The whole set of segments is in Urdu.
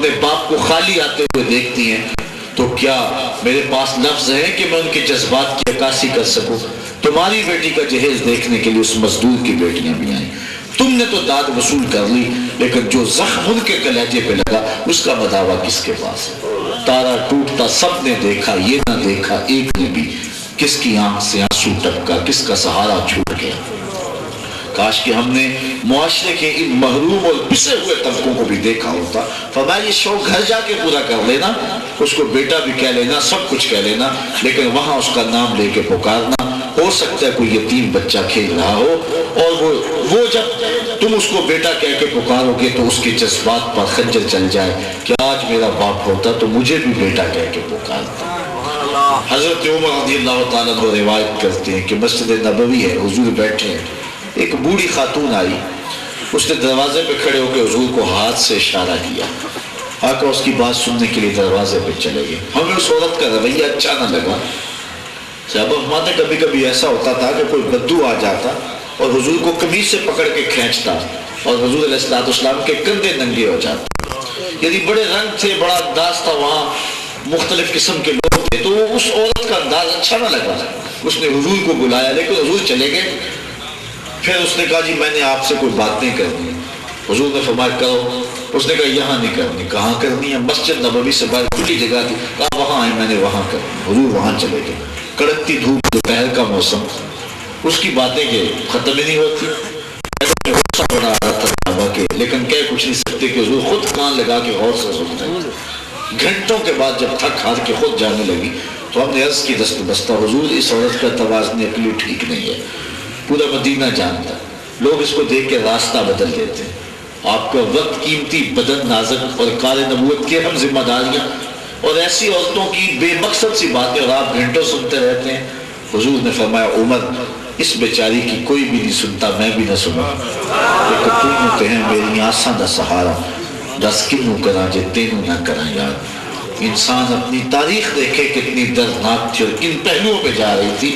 اپنے باپ کو خالی آتے ہوئے دیکھتی ہیں تو کیا میرے پاس لفظ ہے کہ میں ان کے جذبات کی عکاسی کر سکوں؟ تمہاری بیٹی کا جہیز دیکھنے کے لیے اس مزدور کی بیٹیاں بھی آئیں، تم نے تو داد وصول کر لی، لیکن جو زخم ان کے کلیجے پہ لگا اس کا بداوا کس کے پاس ہے؟ تارا ٹوٹتا سب نے دیکھا، یہ نہ دیکھا ایک نے بھی، کس کی آنکھ سے آنسو ٹپکا، کس کا سہارا چھوٹ گیا۔ کاش کہ ہم نے معاشرے کے ان محروم اور پسے ہوئے طبقوں کو بھی دیکھا ہوتا۔ فرمایا یہ شوق گھر جا کے پورا کر لینا، اس کو بیٹا بھی کہہ لینا، سب کچھ کہہ لینا، لیکن وہاں اس کا نام لے کے پکارنا۔ ہو سکتا ہے کوئی یتیم بچہ کھیل رہا ہو اور وہ جب تم اس کو بیٹا کہہ کے پکارو گے تو اس کے جذبات پر خنجر چل جائے کہ آج میرا باپ ہوتا تو مجھے بھی بیٹا کہہ کے پکارتا۔ حضرت عمر رضی اللہ تعالیٰ عنہ روایت کرتے ہیں کہ مسجد نبوی ہے، حضور بیٹھے ہیں، ایک بوڑھی خاتون آئی، اس نے دروازے پہ کھڑے ہو کے حضور کو ہاتھ سے اشارہ کیا، آ کر اس کی بات سننے کے لیے دروازے پہ چلے گئے۔ ہمیں اس عورت کا رویہ اچھا نہ لگا۔ صحابہ فرماتے کبھی کبھی ایسا ہوتا تھا کہ کوئی بدو آ جاتا اور حضور کو قمیص سے پکڑ کے کھینچتا اور حضور علیہ السلام کے کندھے ننگے ہو جاتے، یعنی بڑے رنگ تھے، بڑا انداز تھا، وہاں مختلف قسم کے لوگ تھے، تو اس عورت کا انداز اچھا نہ لگا۔ اس نے حضور کو بلایا لیکن حضور چلے گئے۔ پھر اس نے کہا جی میں نے آپ سے کوئی بات نہیں کرنی۔ حضور نے فرمایا کرو۔ اس نے کہا یہاں نہیں کرنی۔ کہاں کرنی ہے؟ مسجد نبوی سے باہر کھلی جگہ تھی، کہا وہاں آئے، میں نے وہاں کرنی۔ حضور وہاں چلے گئے، کڑکتی دھوپ، دوپہر کا موسم، اس کی باتیں کہ ختم ہی نہیں ہوتی۔ غصہ بڑا آ رہا تھا کہ لیکن کہہ کچھ نہیں سکتے کہ حضور خود کان لگا کے غور سے سن رہے تھے۔ گھنٹوں کے بعد جب تھک ہار کے خود جانے لگی تو ہم نے عرض کی دست بستہ حضور اس عورت کا توازن عقلی ٹھیک نہیں ہے، پورا مدینہ جانتا ہے، لوگ اس کو دیکھ کے راستہ بدل دیتے ہیں، آپ کا وقت قیمتی، بدن نازک اور کار نبوت کے ہم ذمہ داریاں اور ایسی عورتوں کی بے مقصد سی باتیں اور آپ گھنٹوں سنتے رہتے ہیں۔ حضور نے فرمایا عمر اس بیچاری کی کوئی بھی نہیں سنتا، میں بھی نہ سنا، لیکن تم تے ہیں میری آساں دا سہارا، دس کنوں کرا جے تینوں نہ کرا یاد۔ انسان اپنی تاریخ دیکھے کتنی دردناک تھی اور کن پہلوؤں پہ جا رہی تھی۔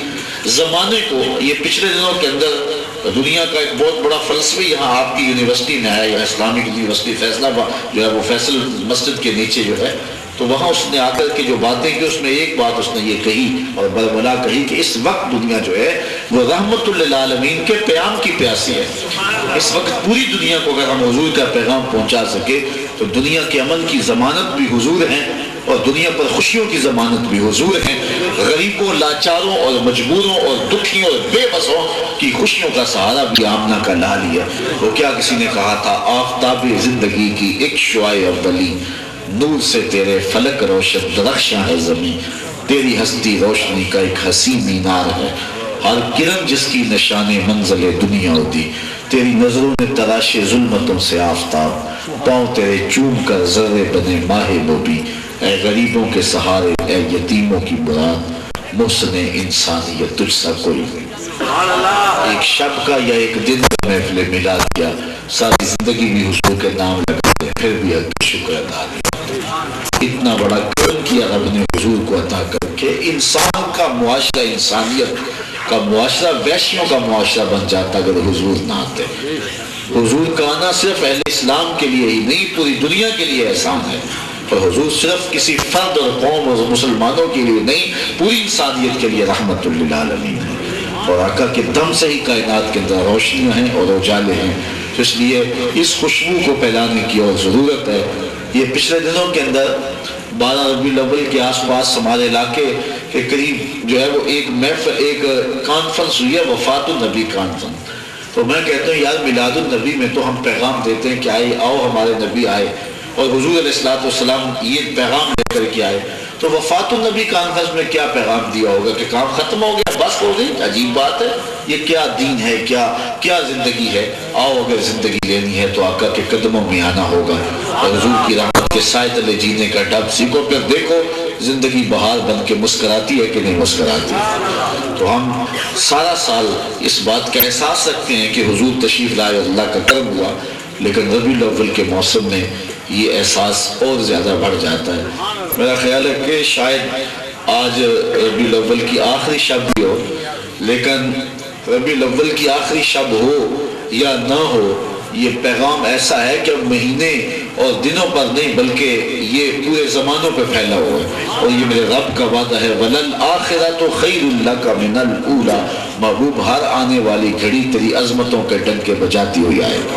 زمانے کو یہ پچھلے دنوں کے اندر دنیا کا ایک بہت بڑا فلسفی یہاں آپ کی یونیورسٹی میں ہے، یا اسلامک یونیورسٹی فیصل آباد جو ہے وہ فیصل مسجد کے نیچے جو ہے، تو وہاں اس نے آ کر کے جو باتیں کی اس میں ایک بات اس نے یہ کہی اور برملا کہی کہ اس وقت دنیا جو ہے وہ رحمت للعالمین کے پیام کی پیاسی ہے۔ اس وقت پوری دنیا کو اگر ہم حضور کا پیغام پہنچا سکے تو دنیا کے امن کی ضمانت بھی حضور ہیں اور دنیا پر خوشیوں کی ضمانت بھی حضور ہیں۔ غریبوں، لاچاروں اور مجبوروں اور دکھیوں اور بے بسوں کی خوشیوں کا سہارا بھی آمنہ کا لال ہی ہے۔ وہ کیا کسی نے کہا تھا، آفتاب زندگی کی ایک شعاع اولی، نور سے تیرے فلک روشن درخشاں ہے زمین، تیری ہستی روشنی کا ایک حسین مینار ہے، ہر کرن جس کی نشان منزل دنیا ہوتی، تیری نظروں نے تراشے ظلمتوں سے آفتاب، پاؤں تیرے چوم کر ذرے بنے ماہ مبی، اے غریبوں کے سہارے، اے یتیموں کی مراد، محسن انسانیت تجھ سا کوئی نہیں۔ ایک شب کا یا ایک دن کا محفل میلاد کیا، ساری زندگی بھی حضور کے نام لگا دے، پھر بھی حق شکر ادا نہیں۔ اتنا بڑا کرم کیا رب نے حضور کو عطا کر کے انسان کا معاشرہ، انسانیت کا معاشرہ ویشیوں کا معاشرہ بن جاتا اگر حضور نہ آتے۔ حضور کا آنا صرف اہل اسلام کے لیے ہی نہیں پوری دنیا کے لیے احسان ہے، اور حضور صرف کسی فرد اور قوم اور مسلمانوں کے لیے نہیں پوری انسانیت کے لیے رحمت للعالمین ہے، اور آقا کے دم سے ہی کائنات کے اندر روشنیاں ہیں اور اجالے ہیں، تو اس لیے اس خوشبو کو پھیلانے کی اور ضرورت ہے۔ یہ پچھلے دنوں کے اندر 12 ربیع الاول کے آس پاس ہمارے علاقے کے قریب جو ہے وہ ایک کانفرنس ہوئی ہے، وفات النبی کانفرنس۔ تو میں کہتا ہوں یار میلاد النبی میں تو ہم پیغام دیتے ہیں کہ آئے آؤ ہمارے نبی آئے، اور حضور علیہ السلام یہ پیغام لے کر کے آئے، تو وفات النبی کانفرنس میں کیا پیغام دیا ہوگا کہ کام ختم ہو گیا، بس ہو گئی؟ عجیب بات ہے، یہ کیا دین ہے، کیا زندگی ہے؟ آؤ اگر زندگی لینی ہے تو آقا کے قدموں میں آنا ہوگا اور حضور کی رحمت کے سائے تلے جینے کا ڈب سیکھو، پھر دیکھو زندگی بہار بن کے مسکراتی ہے کہ نہیں مسکراتی۔ تو ہم سارا سال اس بات کا احساس رکھتے ہیں کہ حضور تشریف لائے، اللہ کا کرم ہوا، لیکن ربیع الاول کے موسم میں یہ احساس اور زیادہ بڑھ جاتا ہے۔ میرا خیال ہے کہ شاید آج ربیع الاول کی آخری شب بھی ہو، لیکن ربیع الاول کی آخری شب ہو یا نہ ہو، یہ پیغام ایسا ہے کہ مہینے اور دنوں پر نہیں بلکہ یہ پورے زمانوں پہ پھیلا ہوا ہے، اور یہ میرے رب کا وعدہ ہے وَلَلْآخِرَةُ خَيْرٌ لَكَ مِنَ الْأُولَى، محبوب ہر آنے والی گھڑی تیری عظمتوں کے ڈنکے بجاتی ہوئی آئے گی۔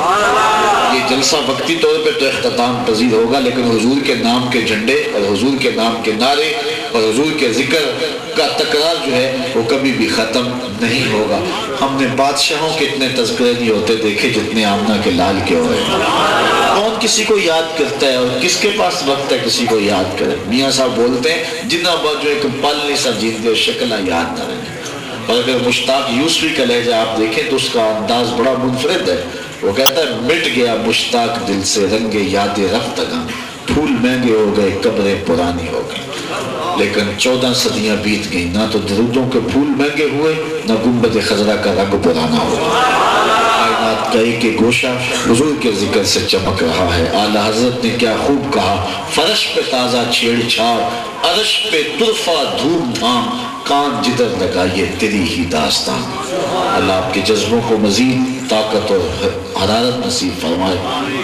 یہ جلسہ وقتی طور پہ تو اختتام پذیر ہوگا، لیکن حضور کے نام کے جھنڈے اور حضور کے نام کے نعرے اور حضور کے ذکر کا تکرار جو ہے وہ کبھی بھی ختم نہیں ہوگا۔ ہم نے بادشاہوں کے اتنے تذکرے نہیں ہوتے دیکھے جتنے آمنہ کے لال کے ہوئے۔ کون کسی کو یاد کرتا ہے اور کس کے پاس وقت ہے کسی کو یاد کرے؟ میاں صاحب بولتے ہیں جنہ بات جو ایک پل نہیں سا جیتے اور شکلہ یاد نہ رہے۔ اور اگر مشتاق یوسفی کا لہجہ آپ دیکھیں تو اس کا انداز بڑا منفرد ہے۔ وہ کہتا ہے مٹ گیا مشتاق دل سے رنگ یاد رفتگاں، پھول مہنگے ہو گئے قبریں پرانی ہو گئی۔ لیکن 14 صدیاں بیت گئیں، نہ تو درودوں کے پھول مہنگے ہوئے نہ گنبد خضرا کا رنگ پرانا ہوا۔ کائنات کا ایک گوشہ حضور کے ذکر سے چمک رہا ہے۔ اعلیٰ حضرت نے کیا خوب کہا، فرش پہ تازہ چھیڑ چھاڑ، عرش پہ طرفہ دھوم دھام، کان جدھر لگائیے تیری ہی داستان۔ اللہ آپ کے جذبوں کو مزید طاقت اور حرارت نصیب فرمائے۔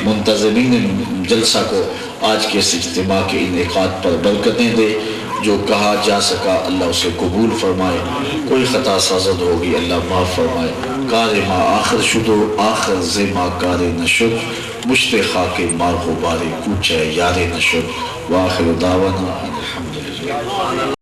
منتظمین جلسہ کو آج کے اس اجتماع کے انعقاد پر برکتیں دے۔ جو کہا جا سکا اللہ اسے قبول فرمائے، کوئی خطا سازد ہوگی اللہ معاف فرمائے۔ کار ما آخر شدو آخر زما کار نشد، مشت خاک مار غبار کوچہ یار نشد، وآخر دعوانا الحمدللہ۔